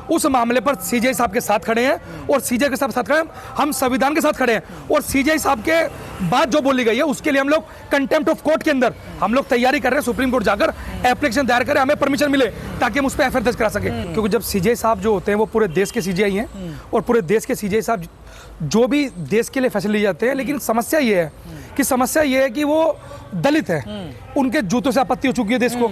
उस मामले पर सीजेआई साहब के साथ खड़े हैं और सीजेआई के साथ खड़े हैं, हम संविधान के साथ खड़े हैं। और सीजेआई साहब के बात जो बोली गई है उसके लिए हम लोग कंटेम्प्ट ऑफ कोर्ट के अंदर हम लोग तैयारी कर रहे हैं, सुप्रीम कोर्ट जाकर एप्लीकेशन दायर करें, हमें परमिशन मिले ताकि हम उस पर एफआईआर दर्ज करा सके। क्योंकि जब सीजेआई साहब जो होते हैं वो पूरे देश के सीजेआई हैं और पूरे देश के सीजेआई साहब जो भी देश के लिए फैसले लिए जाते हैं, लेकिन समस्या ये है कि वो दलित है, उनके जूतों से आपत्ति हो चुकी है देश को,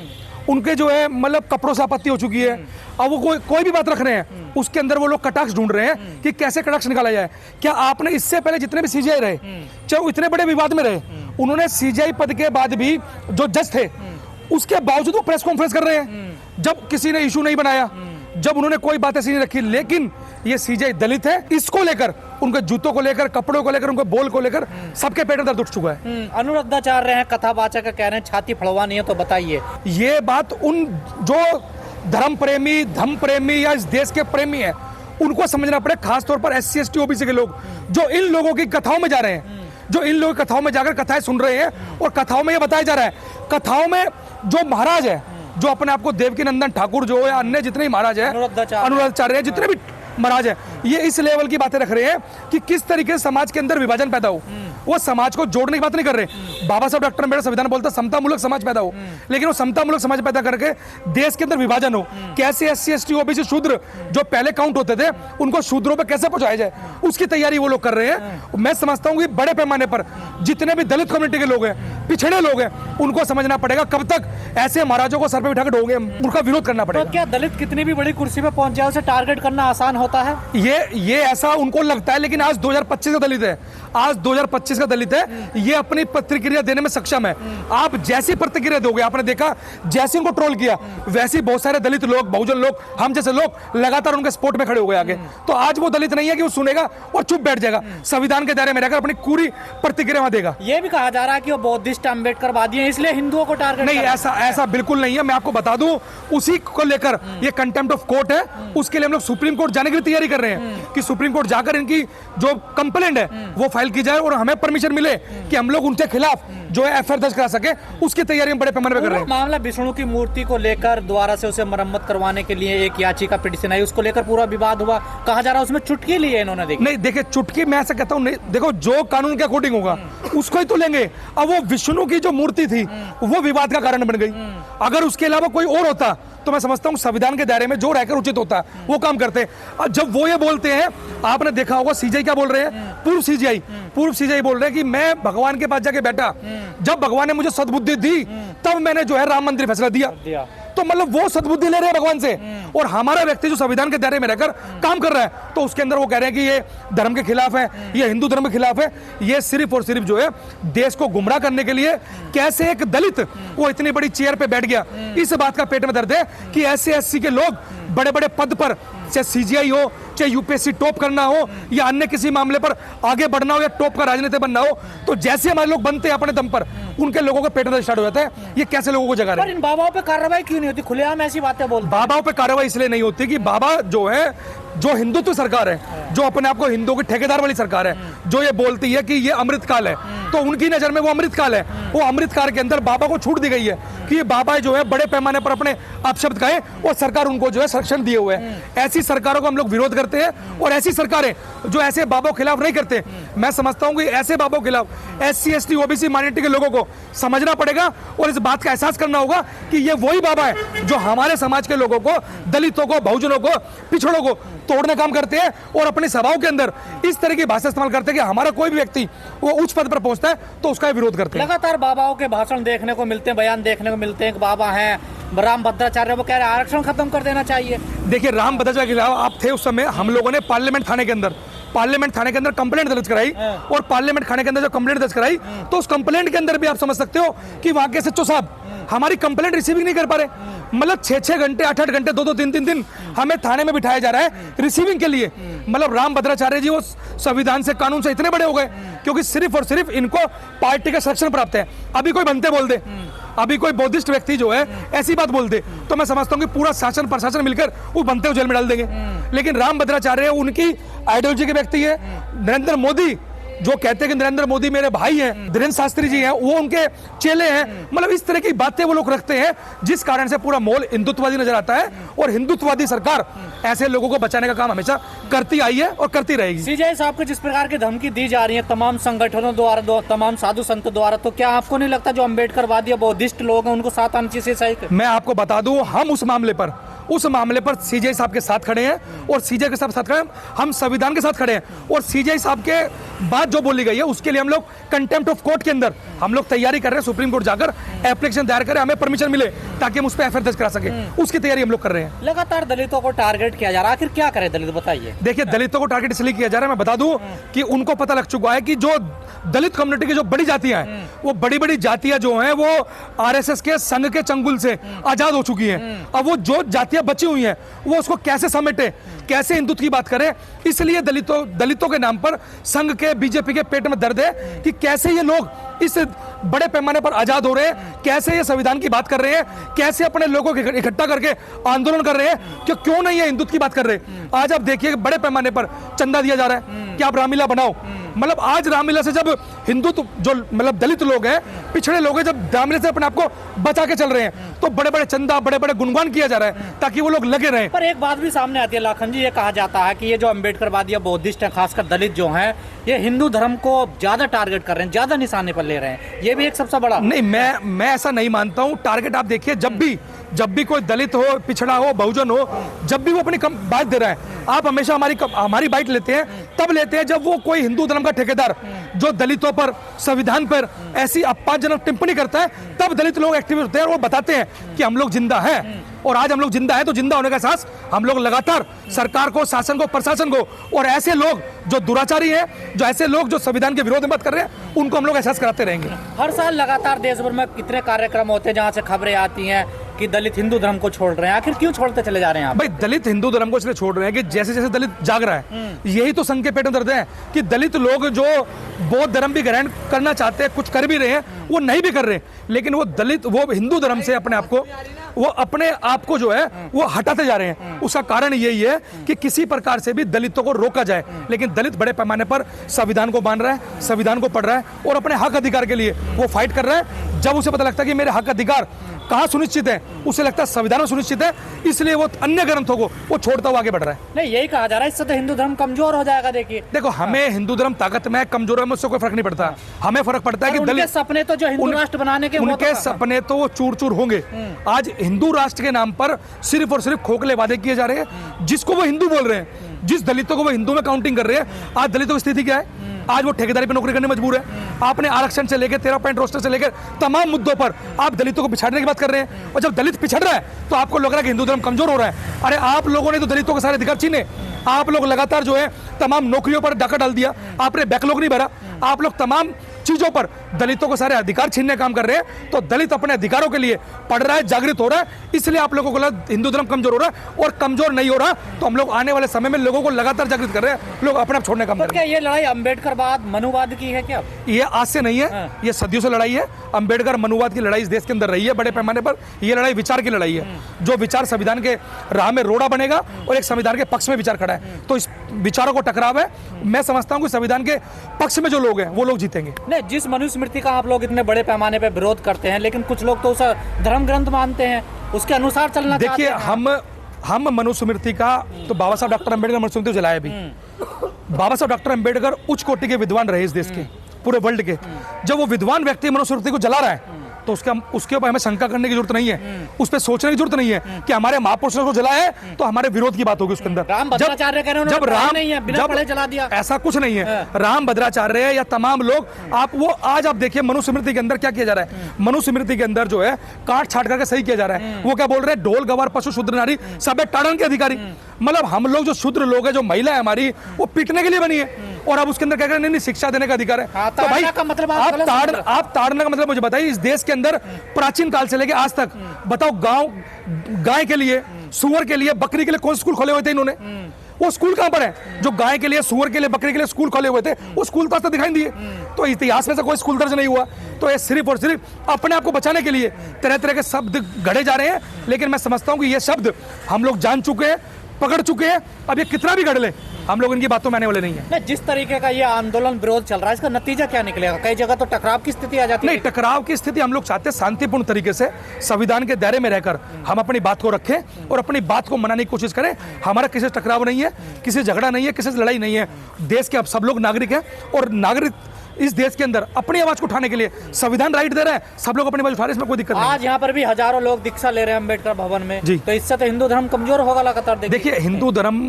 उनके जो है मतलब कपड़ों से आपत्ति हो चुकी है। अब वो कोई भी बात रख रहे हैं उसके अंदर वो लोग कटाक्ष ढूंढ रहे हैं कि कैसे कटाक्ष निकाला जाए। क्या आपने इससे पहले जितने भी सीजेआई रहे, चाहे वो इतने बड़े विवाद में रहे, उन्होंने सीजेआई पद के बाद भी जो जज थे उसके बावजूद वो प्रेस कॉन्फ्रेंस कर रहे हैं जब किसी ने इशू नहीं बनाया, जब उन्होंने कोई बात ऐसी नहीं रखी। लेकिन ये सीजेआई दलित है, इसको लेकर, उनके जूतों को लेकर, कपड़ों को लेकर, उनके बोल को लेकर सबके पेट में दर्द उठ चुका है। अनुराधाचार्य हैं, कथावाचक का कह रहे हैं छाती फड़वानी है, तो बताइए। ये बात उन जो धर्म प्रेमी या इस देश के प्रेमी है उनको समझना पड़े, खासतौर पर SC ST OBC के लोग जो इन लोगों की कथाओं में जा रहे हैं, जो इन लोगों की कथाओं में जाकर कथाएं सुन रहे हैं और कथाओं में ये बताया जा रहा है, कथाओं में जो महाराज है, जो अपने आपको देवकीनंदन ठाकुर जो या अन्य जितने महाराज है, अनुराधाचार्य जितने भी महाराज है, ये इस लेवल की बातें रख रहे हैं कि किस तरीके से समाज के अंदर विभाजन पैदा हो। वो समाज को जोड़ने की बात नहीं कर रहे। बाबा साहब डॉक्टर अम्बेडकर संविधान बोलता है समतामूलक समाज पैदा हो, लेकिन वो समतामूलक समाज पैदा करके देश के अंदर विभाजन हो। कैसे SC ST OBC शूद्र जो पहले काउंट होते थे उनको शूद्रों पे कैसे पहुंचाया जाए, उसकी तैयारी वो लोग कर रहे हैं। मैं समझता हूँ कि बड़े पैमाने पर जितने भी दलित कम्युनिटी के लोग हैं, पिछड़े लोग हैं, उनको समझना पड़ेगा कब तक ऐसे महाराजों को सर पे बिठा कर ढोंगे, उनका विरोध करना पड़ेगा। तो क्या दलित कितनी भी बड़ी कुर्सी पे पहुंच जाए उसे टारगेट करना आसान होता है? ये ऐसा उनको लगता है, लेकिन आज 2025 का दलित है, आज 2025 का दलित है, ये अपनी प्रतिक्रिया देने में सक्षम है। आप जैसी प्रतिक्रिया दोगे, आपने देखा जैसे उनको ट्रोल किया वैसे बहुत सारे दलित लोग, बहुजन लोग, हम जैसे लोग लगातार उनके सपोर्ट में खड़े हो गए आगे। तो आज वो दलित नहीं है कि वो सुनेगा और चुप बैठ जाएगा, संविधान के दायरे में रहकर अपनी पूरी प्रतिक्रिया वहां देगा। ये भी कहा जा रहा है कि वो बौद्धिस्ट अम्बेडकरवादी है इसलिए हिंदुओं को टारगेट नहीं, ऐसा बिल्कुल नहीं है। मैं आपको बता दूं, उसी को लेकर ये कंटेम्प्ट ऑफ कोर्ट है, उसके लिए हम लोग सुप्रीम कोर्ट जाने की तैयारी कर रहे हैं कि सुप्रीम कोर्ट जाकर इनकी जो कंप्लेंट है वो फाइल की जाए और हमें परमिशन मिले कि हम लोग उनके खिलाफ जो है एफआईआर दर्ज करा सके। उसकी तैयारी हम बड़े पैमाने पर कर रहे हैं। मामला विष्णु की मूर्ति को लेकर दोबारा से उसे मरम्मत करवाने के लिए एक याचिका पिटीशन आई, उसको लेकर पूरा विवाद हुआ, कहा जा रहा है उसमें चुटकी ली है इन्होंने। नहीं देखिए, चुटकी मैं ऐसा कहता हूँ, देखो जो कानून के अकॉर्डिंग होगा उसको ही तो लेंगे। अब वो विष्णु की जो मूर्ति थी वो विवाद का कारण बन गई, अगर उसके अलावा कोई और होता तो मैं समझता हूँ संविधान के दायरे में जो रहकर उचित होता है वो काम करते हैं। जब वो ये बोलते हैं, आपने देखा होगा सीजेआई क्या बोल रहे हैं, पूर्व सीजेआई बोल रहे हैं कि मैं भगवान के पास जाके बैठा, जब भगवान ने मुझे सद्बुद्धि दी तब मैंने जो है राम मंदिर फैसला दिया। तो मतलब वो सद्बुद्धि ले रहे हैं भगवान से, और हमारा व्यक्ति जो संविधान के दायरे में रहकर काम कर रहा है तो उसके अंदर वो कह रहे हैं कि ये धर्म के खिलाफ है, ये हिंदू धर्म के खिलाफ है। ये सिर्फ और सिर्फ जो है देश को गुमराह करने के लिए, कैसे एक दलित वो इतनी बड़ी चेयर पे बैठ गया, इस बात का पेट में दर्द है कि ऐसे SC के लोग बड़े बड़े पद पर, चाहे सीजीआई हो, चाहे यूपीएससी टॉप करना हो या अन्य किसी मामले पर आगे बढ़ना हो या टॉप का राजनीति बनना हो, तो जैसे हमारे लोग बनते हैं अपने दम पर, उनके लोगों का पेट में स्टार्ट हो जाता है। ये कैसे लोगों को जगा रहे हैं? इन बाबाओं पे कार्रवाई क्यों नहीं होती? खुलेआम ऐसी बातें बोलते हैं। बाबाओं पे कार्रवाई इसलिए नहीं होती कि बाबा जो है, जो हिंदुत्व सरकार है, जो अपने आप को हिंदुओं की ठेकेदार वाली सरकार है, जो ये बोलती है कि ये अमृतकाल है, तो उनकी नजर में वो अमृतकाल है। वो अमृतकाल के अंदर बाबा को छूट दी गई है कि ये बाबा जो है बड़े पैमाने पर अपने अपशब्द कहे और सरकार उनको जो है संरक्षण दिए हुए है। ऐसी सरकारों को हम लोग विरोध करते हैं और ऐसी सरकारें जो ऐसे बाबों के खिलाफ नहीं करते। मैं समझता हूं कि ऐसे बाबों के खिलाफ SC ST OBC माइनॉरिटी के लोगों को समझना पड़ेगा और इस बात का एहसास करना होगा कि ये वही बाबा है जो हमारे समाज के लोगों को, दलितों को, बहुजनों को, पिछड़ों को तोड़ने काम करते हैं और अपनी सभाओं के अंदर इस तरह की भाषा इस्तेमाल करते हैं कि हमारा कोई भी व्यक्ति वो उच्च पद पर पहुंचता है तो उसका विरोध करते हैं। लगातार बाबाओं के भाषण देखने को मिलते हैं, बयान देखने को मिलते हैं। बाबा हैं राम भद्राचार्य, वो कह रहे हैं आरक्षण खत्म कर देना चाहिए। देखिए, राम भद्राचार्य के खिलाफ आप थे उस समय, हम लोगों ने पार्लियामेंट थाने के अंदर कंप्लेंट दर्ज कराई और पार्लियामेंट थाने के अंदर जो कंप्लेंट दर्ज कराई तो उस कंप्लेंट के अंदर भी आप समझ सकते हो कि वहां के SHO साहब हमारी कंप्लेंट रिसीविंग नहीं कर पा रहे। मतलब 6-6 घंटे, 8-8 घंटे, 2-2, 3-3 दिन हमें थाने में बिठाया जा रहा है रिसीविंग के लिए। मतलब राम भद्राचार्य जी वो संविधान से, कानून से इतने बड़े हो गए क्योंकि सिर्फ और सिर्फ इनको पार्टी का संरक्षण प्राप्त है। अभी कोई बनते बोल दे, अभी कोई बौद्धिस्ट व्यक्ति जो है ऐसी बात बोल दे तो मैं समझता हूँ कि पूरा शासन प्रशासन मिलकर वो बनते हुए जेल में डाल देंगे। लेकिन राम भद्राचार्य उनकी आइडियोलॉजी के व्यक्ति है। नरेंद्र मोदी जो कहते हैं कि नरेंद्र मोदी मेरे भाई हैं, धीरेन्द्र शास्त्री जी हैं, वो उनके चेले हैं, मतलब इस तरह की बातें वो लोग रखते हैं, जिस कारण से पूरा माहौल हिंदुत्ववादी नजर आता है। और हिंदुत्ववादी सरकार ऐसे लोगों को बचाने का काम हमेशा करती आई है और करती रहेगी। सीजेआई साहब को जिस प्रकार की धमकी दी जा रही है तमाम संगठनों द्वारा, तमाम साधु संतों द्वारा, तो क्या आपको नहीं लगता जो अम्बेडकरवादी या बौद्धिस्ट लोग हैं उनको साथ आना चाहिए सीजेआई के? मैं आपको बता दूं, हम उस मामले पर सीजेआई साहब के साथ खड़े हैं और सीजेआई के साथ खड़े हैं, हम संविधान के साथ खड़े हैं। और सीजेआई साहब के बात जो बोली गई है उसके लिए हम लोग कंटेम्प्ट ऑफ कोर्ट के अंदर हम लोग तैयारी कर रहे हैं, सुप्रीम कोर्ट जाकर एप्लीकेशन दायर करें, हमें परमिशन मिले ताकि हम उस पर एफआईआर दर्ज करा सके, उसकी तैयारी हम लोग कर रहे हैं। लगातार दलितों को टारगेट किया जा रहा है, आखिर क्या करे दलित, बताइए। देखिए, दलितों को टारगेट इसलिए किया जा रहा है, मैं बता दूं कि उनको पता लग चुका है कि जो दलित कम्युनिटी की जो बड़ी जातियां हैं, वो बड़ी बड़ी जातियां जो हैं वो आरएसएस के संघ के चंगुल से आजाद हो चुकी हैं। अब वो जो जातियां बची हुई हैं वो उसको कैसे समेटे, कैसे हिंदुत्व की बात करें, इसलिए दलितों के नाम पर संघ के, बीजेपी के पेट में दर्द है कि कैसे ये लोग इस बड़े पैमाने पर आजाद हो रहे हैं, कैसे ये संविधान की बात कर रहे हैं, कैसे अपने लोगों को इकट्ठा करके आंदोलन कर रहे हैं कि क्यों नहीं ये हिंदुत्व की बात कर रहे हैं। आज आप देखिए बड़े पैमाने पर चंदा दिया जा रहा है कि आप रामलीला बनाओ, मतलब आज रामलीला से जब हिंदुत्व जो मतलब दलित लोग हैं, पिछड़े लोग हैं, जब रामलीला से अपने आप को बचा के चल रहे हैं तो बड़े बड़े चंदा, बड़े बड़े गुणगान किया जा रहा है ताकि वो लोग लगे रहें। पर एक बात भी सामने आती है लाखन जी, ये कहा जाता है कि ये जो अम्बेडकरवादी या बौद्धिस्ट हैं, खासकर दलित जो हैं, ये हिंदू धर्म को ज्यादा टारगेट कर रहे हैं, ज्यादा निशाने पर ले रहे हैं, ये भी एक सबसे बड़ा। नहीं, मैं ऐसा नहीं मानता हूं। टारगेट आप देखिए, जब भी कोई दलित हो, पिछड़ा हो, बहुजन हो, जब भी वो अपनी बात दे रहा है, आप हमेशा हमारी बाइट लेते हैं, तब लेते हैं जब वो कोई हिंदू धर्म का ठेकेदार जो दलितों पर, संविधान पर ऐसी अपमानजनक टिप्पणी करता है, तब दलित लोग एक्टिव होते हैं और बताते हैं कि हम लोग जिंदा हैं। और आज हम लोग जिंदा हैं तो जिंदा होने का एहसास हम लोग लगातार सरकार को, शासन को, प्रशासन को, और ऐसे लोग जो दुराचारी हैं, जो ऐसे लोग जो संविधान के विरोध में बात कर रहे हैं, उनको हम लोग एहसास कराते रहेंगे। हर साल लगातार देश भर में कितने कार्यक्रम होते हैं जहां से खबरें आती हैं कि दलित हिंदू धर्म को छोड़ रहे हैं, आखिर क्यों छोड़ते चले जा रहे हैं आप? भाई, दलित हिंदू धर्म को इसलिए छोड़ रहे हैं कि जैसे जैसे दलित जाग रहा है, यही तो संघ के पेट में दर्द है कि दलित लोग जो बौद्ध धर्म भी ग्रहण करना चाहते हैं, कुछ कर भी रहे हैं, वो नहीं भी कर रहे, लेकिन वो हिंदू धर्म से अपने आप को जो है वो हटाते जा रहे हैं। उसका कारण यही है कि किसी प्रकार से भी दलितों को रोका जाए, लेकिन दलित बड़े पैमाने पर संविधान को मान रहा है, संविधान को पढ़ रहा है और अपने हक अधिकार के लिए वो फाइट कर रहा है। जब उसे पता लगता है कि मेरे हक अधिकार कहाँ सुनिश्चित है, उसे लगता है संविधान में सुनिश्चित है, इसलिए वो अन्य ग्रंथों को वो छोड़ता हुआ आगे बढ़ रहा है। नहीं, यही कहा जा रहा है इससे तो हिंदू धर्म कमजोर हो जाएगा। देखो, हमें हिंदू धर्म ताकत में, कमजोर में उससे कोई फर्क नहीं पड़ता। हमें फर्क पड़ता है कि दलित सपने तो जो हिंदू राष्ट्र बनाने के, उनके सपने तो वो चूर चूर होंगे। आज हिंदू राष्ट्र के नाम पर सिर्फ और सिर्फ खोखले वादे किए जा रहे हैं। जिसको वो हिंदू बोल रहे हैं, जिस दलितों को वो हिंदू में काउंटिंग कर रहे हैं, आज दलितों की स्थिति क्या है? आज वो ठेकेदारी पे नौकरी करने मजबूर है। आपने आरक्षण से लेकर 13 पॉइंट रोस्टर से लेकर तमाम मुद्दों पर आप दलितों को पिछाड़ने की बात कर रहे हैं, और जब दलित पिछड़ रहा है तो आपको लग रहा है कि हिंदू धर्म कमजोर हो रहा है। अरे, आप लोगों ने तो दलितों के सारे अधिकार छीने। आप लोग लगातार जो है तमाम नौकरियों पर डाका डाल दिया, आपने बैकलॉग नहीं भरा, आप लोग तमाम चीजों पर दलितों को सारे अधिकार छीनने का काम कर रहे हैं। तो दलित अपने अधिकारों के लिए पढ़ रहा है, जागृत हो रहा है, इसलिए आप लोगों को लगा हिंदू धर्म कमजोर हो रहा है, और कमजोर नहीं हो रहा तो हम लोग आने वाले समय में लोगों को लगातार जागृत कर रहे हैं, लोग अपने आप छोड़ने का काम कर रहे हैं। क्या ये लड़ाई अम्बेडकरवाद, मनुवाद की है क्या? ये आज से नहीं है, ये सदियों से लड़ाई है। अम्बेडकर मनुवाद की लड़ाई इस देश के अंदर रही है बड़े पैमाने पर। ये लड़ाई विचार की लड़ाई है, जो विचार संविधान के राह में रोड़ा बनेगा और एक संविधान के पक्ष में विचार खड़ा है, तो इस विचारों को टकराव है। मैं समझता हूं कि संविधान के पक्ष में जो लोग हैं वो लोग जीतेंगे। नहीं, जिस मनुस्मृति का आप लोग इतने बड़े पैमाने पर विरोध करते हैं, लेकिन कुछ लोग तो उसे धर्म ग्रंथ मानते हैं, उसके अनुसार चलना चाहते हैं। देखिए, हम मनुस्मृति का तो बाबा साहब डॉक्टर अम्बेडकर मनुस्मृति जलाया भी। बाबा साहब डॉक्टर अम्बेडकर उच्च कोटि के विद्वान रहे इस देश के, पूरे वर्ल्ड के। जब वो विद्वान व्यक्ति मनुस्मृति को जला रहा है तो उसके ऊपर हमें शंका करने की जरूरत नहीं है, उस पर सोचने की जरूरत नहीं है कि हमारे महापुरुषों को जलाया है तो हमारे विरोध की बात होगी उसके अंदर। जला दिया, ऐसा कुछ नहीं है। राम भद्राचार्य या तमाम लोग, आज आप देखिए मनुस्मृति के अंदर क्या किया जा रहा है। मनुस्मृति के अंदर जो है काट छाट करके सही किया जा रहा है। वो क्या बोल रहे हैं? ढोल गवार पशु शूद्र नारी सब टाड़न के अधिकारी। मतलब हम लोग जो शूद्र लोग हैं, जो महिला है हमारी, वो पीटने के लिए बनी है, और अब उसके अंदर क्या कर रहे हैं? नहीं, शिक्षा देने का अधिकार है। तो भाई, आप ताड़ना का मतलब मुझे बताइए। इस देश के अंदर प्राचीन काल से लेके आज तक बताओ, गाय के लिए, सुअर के लिए, बकरी के लिए कौन स्कूल खोले हुए थे इन्होंने? वो स्कूल कहां पर है? जो गाय के लिए, सुअर के लिए, बकरी के लिए स्कूल खोले हुए थे, वो स्कूल तो आज तक दिखाई दिए। तो इतिहास में से कोई स्कूल दर्ज नहीं हुआ। तो ये सिर्फ और सिर्फ अपने आप को बचाने के लिए तरह तरह के शब्द गढ़े जा रहे हैं। लेकिन मैं समझता हूं कि ये शब्द हम लोग जान चुके हैं, पकड़ चुके हैं। अब ये कितना भी गढ़ ले, हम लोग इनकी बातों में आने वाले नहीं है। नहीं, जिस तरीके का ये आंदोलन विरोध चल रहा है, इसका नतीजा क्या निकलेगा? कई जगह तो टकराव की स्थिति आ जाती है। नहीं, टकराव की स्थिति हम लोग चाहते हैं शांतिपूर्ण तरीके से संविधान के दायरे में रहकर हम अपनी बात को रखें और अपनी बात को मनाने की कोशिश करें। हमारा किसी से टकराव नहीं है, किसी से झगड़ा नहीं है, किसी से लड़ाई नहीं है। देश के अब सब लोग नागरिक हैं और नागरिक इस देश के अंदर अपनी आवाज को उठाने के लिए संविधान राइट दे रहा है, सब लोग अपनी आवाज उठा रहे हैं, इसमें कोई दिक्कत नहीं। आज यहाँ पर भी हजारों लोग दीक्षा ले रहे हैं अम्बेडकर भवन में जी। तो इससे तो हिंदू धर्म कमजोर होगा लगातार। देखिए, हिंदू धर्म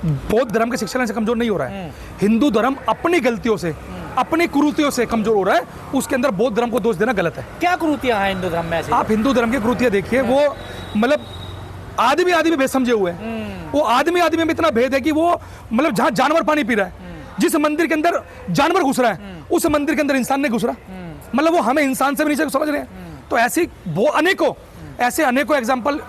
बौद्ध धर्म के शिक्षा से कमजोर नहीं हो रहा है। हिंदू धर्म अपनी गलतियों से, अपनी कुरीतियों से कमजोर हो रहा है। उसके अंदर बौद्ध धर्म को दोष देना गलत है। क्या कुरीतियां हैं हिंदू धर्म में ऐसी? आप हिंदू धर्म की कुरीतियां देखिए, वो मतलब आदमी भेद समझे हुए हैं। वो आदमी में इतना भेद है कि वो मतलब जहां जानवर पानी पी रहा है, जिस मंदिर के अंदर जानवर घुस रहा है, उस मंदिर के अंदर इंसान नहीं घुस रहा। मतलब वो हमें इंसान से भी नीचे समझ रहे हैं। तो ऐसी वो ऐसे अनेकों एग्जाम्पल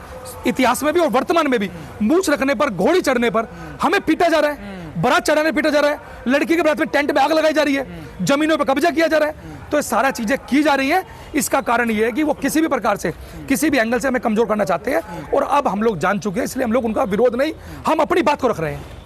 इतिहास में भी और वर्तमान में भी। मूछ रखने पर, घोड़ी चढ़ने पर हमें पीटा जा रहा है, बारात चढ़ाने पीटा जा रहा है, लड़की के बारात में टेंट में आग लगाई जा रही है, जमीनों पर कब्जा किया जा रहा है। तो ये सारा चीजें की जा रही है। इसका कारण ये है कि वो किसी भी प्रकार से, किसी भी एंगल से हमें कमजोर करना चाहते हैं और अब हम लोग जान चुके हैं, इसलिए हम लोग उनका विरोध नहीं, हम अपनी बात को रख रहे हैं।